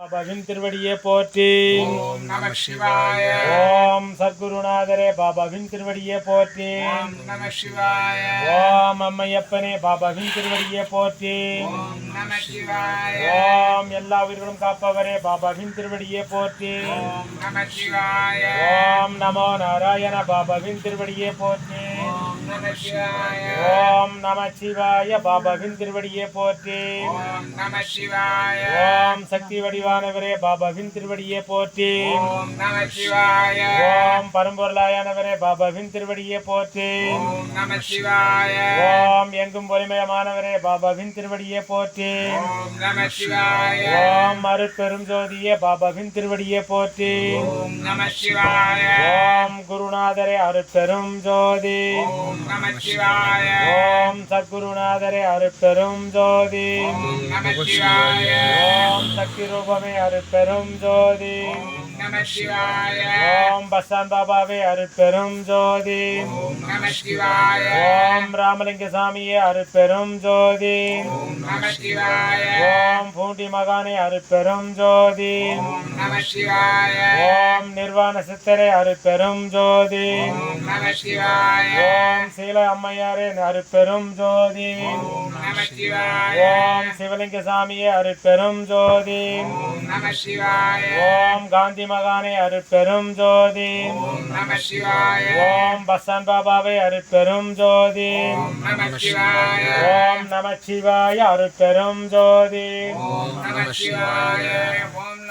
பாபாவின் திருவடியே போற்றி. ஓம் நம சிவாய. ஓம் சத்குருநாதரே பாபாவின் திருவடியே போற்றி. ஓம் நம சிவாய. ஓம் அம்மையப்பனே பாபாவின் திருவடியே போற்றி. ஓம் நம சிவாய. ஓம் எல்லா உயிர்களும் காப்பவரே பாபாவின் திருவடியே போற்றி. ஓம் நம சிவாய. ஓம் நமோ நாராயண பாபாவின் திருவடியே போற்றி. ஓம் நம சிவாய. ஓம் நம சிவாய பாபாவின் திருவடியே போற்றி. ஓம் நம சிவாய. ஓம் சக்தி வடிவானவரே பாபாவின் திருவடியே போற்றி. ஓம் நம சிவாய. ஓம் பரம்பொருளாயானவரே பாபாவின் திருவடியே போற்றி. ஓம் நம சிவாய. ஓம் எங்கும் ஒளிமயமானவரே பாபாவின் திருவடியே போற்றி. ஓம் நம சிவாய. ஓம் அருட்பெரும் ஜோதியே பாபாவின் திருவடியே போற்றி. ஓம் நம சிவாய. ஓம் குருநாதரே அருட்பெரும் ஜோதி. ஓம் நம சிவாய. ஓம் சத்குருநாதரே அருட்பெரும் ஜோதி. ஓம் நம சிவாய. ஓம் சக்தி ரூபமே அருட்பெரும் ஜோதி. ஓம் நம சிவாய. ஓம் பஸ்தான் பாபாவே அருட்பெரும் ஜோதி. ஓம் நம சிவாய. ஓம் ராமலிங்க சாமியே அருட்பெரும் ஜோதி. ஓம் நம சிவாய. ஓம் பூண்டி மகானே அருட்பெரும் ஜோதி. ஓம் நம சிவாய. ஓம் நிர்வாண சித்தரே அருட்பெரும் ஜோதி. ஓம் நம சிவாய. ஓம் சீல அம்மையாரே அருட்பெரும் ஜோதி. ஓம் நம சிவாய. ஓம் சிவலிங்க சாமியே அருட்பெரும் ஜோதி. ஓம் நம சிவாய. ஓம் காந்தி மகானே அருட்பெரும் ஜோதி. ஓம் நம சிவாய. ஓம் பஸ்தான் பாபாவே அருட்பெரும் ஜோதி. ஓம் நம சிவாய. ஓம் நம சிவாய அருட்பெரும் ஜோதி. ஓம் நம சிவாய. ஓம்